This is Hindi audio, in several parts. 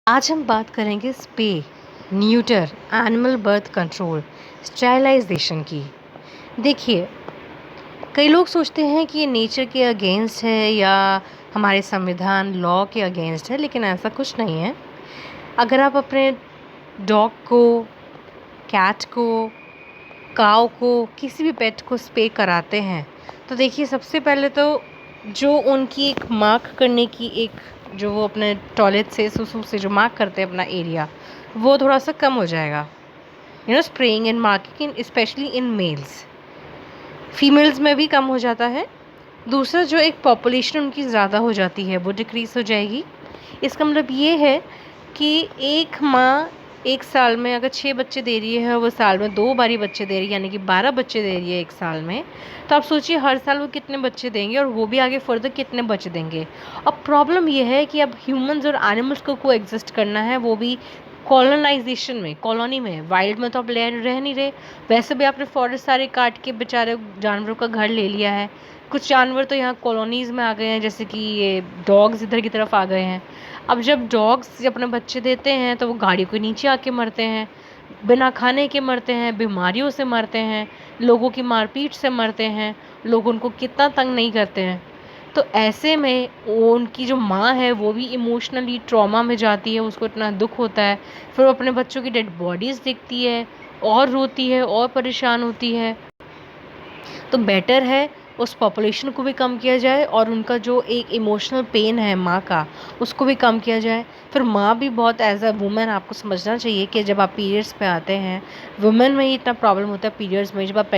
आज हम बात करेंगे spay, neuter, animal birth control, sterilisation की। देखिए, कई लोग सोचते हैं कि ये नेचर के अगेंस्ट है या हमारे संविधान लॉ के अगेंस्ट है, लेकिन ऐसा कुछ नहीं है। अगर आप अपने डॉग को, कैट को, काऊ को, किसी भी पेट को स्पे कराते हैं, तो देखिए सबसे पहले तो जो उनकी एक मार्क करने की एक जो वो अपने टॉयलेट से सुसु से जो मार्क करते हैं अपना एरिया, वो थोड़ा सा कम हो जाएगा। Spraying and marking in specially in males. Females में भी कम हो जाता है। दूसरा, जो एक पॉपुलेशन उनकी ज़्यादा हो जाती है वो डिक्रीज़ हो जाएगी। इसका मतलब ये है कि एक माँ एक साल में अगर 6 बच्चे दे रही है, वो साल में 2 बारी बच्चे दे रही है, यानी कि 12 बच्चे दे रही है एक साल में, तो आप सोचिए हर साल वो कितने बच्चे देंगे और वो भी आगे फर्दर कितने बच्चे देंगे। अब प्रॉब्लम ये है कि अब ह्यूमंस और एनिमल्स को एग्जिस्ट करना है, वो भी कॉलोनाइजेशन में, कॉलोनी में। वाइल्ड में तो आप रह नहीं रहे। वैसे भी आपने फॉरेस्ट सारे काट के बेचारे जानवरों का घर ले लिया है। कुछ जानवर तो यहाँ कॉलोनीज़ में आ गए हैं, जैसे कि ये डॉग्स इधर की तरफ आ गए हैं। अब जब डॉग्स अपने बच्चे देते हैं तो वो गाड़ियों के नीचे आके मरते हैं, बिना खाने के मरते हैं, बीमारियों से मरते हैं, लोगों की मारपीट से मरते हैं, लोग उनको कितना तंग नहीं करते हैं। तो ऐसे में उनकी जो माँ है वो भी इमोशनली ट्रॉमा में जाती है, उसको इतना दुख होता है, फिर वो अपने बच्चों की डेड बॉडीज़ देखती है और रोती है और परेशान होती है। तो बेटर है उस पॉपुलेशन को भी कम किया जाए और उनका जो एक इमोशनल पेन है माँ का, उसको भी कम किया जाए। फिर माँ भी बहुत एज अ वुमेन आपको समझना चाहिए कि जब आप पीरियड्स पे आते हैं, वुमेन में ही इतना प्रॉब्लम होता है पीरियड्स में। जब आप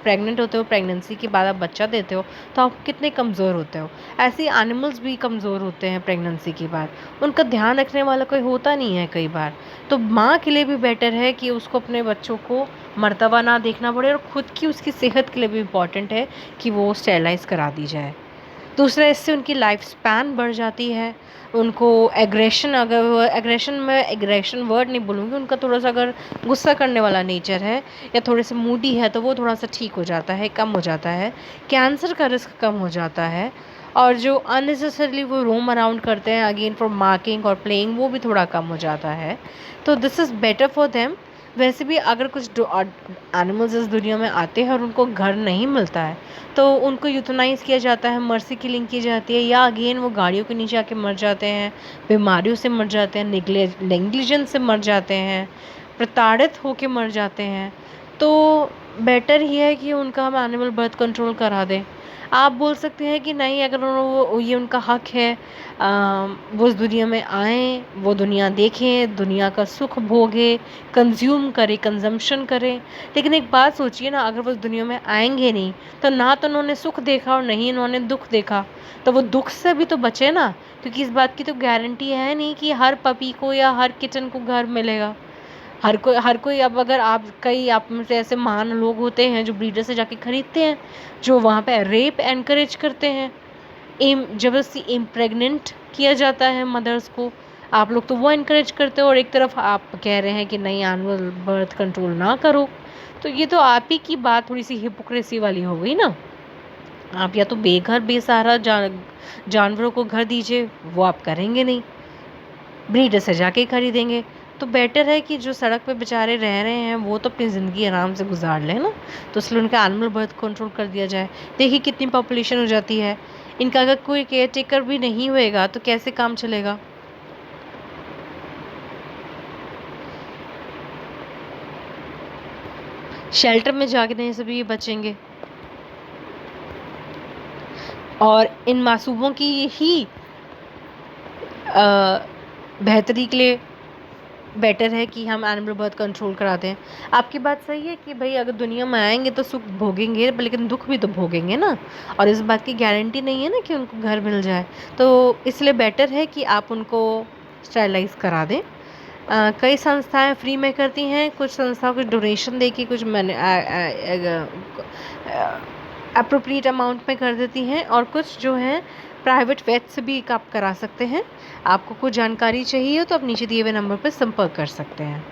प्रेग्नेंट होते हो, प्रेगनेंसी के बाद आप बच्चा देते हो, तो आप कितने कमज़ोर होते हो। ऐसे ही एनिमल्स भी कमज़ोर होते हैं प्रेगनेंसी के बाद, उनका ध्यान रखने वाला कोई होता नहीं है कई बार। तो माँ के लिए भी बेटर है कि उसको अपने बच्चों को मर्तबा ना देखना पड़े, और ख़ुद की उसकी सेहत के लिए भी इम्पॉर्टेंट है कि वो स्टेरिलाइज़ करा दी जाए। दूसरा, इससे उनकी लाइफ स्पैन बढ़ जाती है। उनको एग्रेशन, अगर वो एग्रेशन में एग्रेशन वर्ड नहीं बोलूँगी, उनका थोड़ा सा अगर गुस्सा करने वाला नेचर है या थोड़े से मूडी है, तो वो थोड़ा सा ठीक हो जाता है, कम हो जाता है। कैंसर का रिस्क कम हो जाता है। और जो अननेसेसरली वो रोम अराउंड करते हैं अगेन फॉर मार्किंग और प्लेइंग, वो भी थोड़ा कम हो जाता है। तो this is better for them. वैसे भी अगर कुछ एनिमल्स इस दुनिया में आते हैं और उनको घर नहीं मिलता है, तो उनको यूथनाइज़ किया जाता है, मर्सी किलिंग की जाती है, या अगेन वो गाड़ियों के नीचे आके मर जाते हैं, बीमारियों से मर जाते हैं, नेग्लिजेंस से मर जाते हैं, प्रताड़ित होके मर जाते हैं। तो बेटर ही है कि उनका हम एनिमल बर्थ कंट्रोल करा दें। आप बोल सकते हैं कि नहीं, अगर वो ये उनका हक है, वो इस दुनिया में आएँ, वो दुनिया देखें, दुनिया का सुख भोगें, कंज्यूम करें, कंजम्पशन करें। लेकिन एक बात सोचिए ना, अगर वो इस दुनिया में आएंगे नहीं, तो ना तो उन्होंने सुख देखा और नहीं इन्होंने दुख देखा, तो वो दुख से भी तो बचे ना। क्योंकि इस बात की तो गारंटी है नहीं कि हर पपी को या हर किचन को घर मिलेगा। हर कोई अब अगर आप में से ऐसे महान लोग होते हैं जो ब्रीडर से जाके खरीदते हैं, जो वहाँ पे रेप एनकरेज करते हैं, ज़बरदस्ती इम्प्रेग्नेंट किया जाता है मदर्स को। आप लोग तो वो इनकरेज करते हो, और एक तरफ आप कह रहे हैं कि नहीं, एनुअल बर्थ कंट्रोल ना करो। तो ये तो आप ही की बात थोड़ी सी हिपोक्रेसी वाली हो गई ना। आप या तो बेघर बेसहारा जानवरों को घर दीजिए, वो आप करेंगे नहीं, ब्रीडर से जाके खरीदेंगे। तो बेटर है कि जो सड़क पे बेचारे रह रहे हैं वो तो अपनी ज़िंदगी आराम से गुजार लें ना। तो इसलिए उनका एनिमल बर्थ कंट्रोल कर दिया जाए। देखिए कितनी पॉपुलेशन हो जाती है। इनका अगर कोई केयर टेकर भी नहीं होएगा तो कैसे काम चलेगा। शेल्टर में जाने से भी ये बचेंगे, और इन मासूमों की ही बेहतरी के लिए बेटर है कि हम एनिमल बर्थ कंट्रोल करा दें। आपकी बात सही है कि भाई अगर दुनिया में आएंगे तो सुख भोगेंगे, लेकिन दुख भी तो भोगेंगे ना। और इस बात की गारंटी नहीं है ना कि उनको घर मिल जाए। तो इसलिए बेटर है कि आप उनको स्टरलाइज करा दें। कई संस्थाएं फ्री में करती हैं, कुछ संस्थाओं को डोनेशन दे के कुछ अप्रोप्रिएट अमाउंट में कर देती हैं, और कुछ जो हैं प्राइवेट वेट से भी आप करा सकते हैं। आपको कुछ जानकारी चाहिए हो तो आप नीचे दिए हुए नंबर पर संपर्क कर सकते हैं।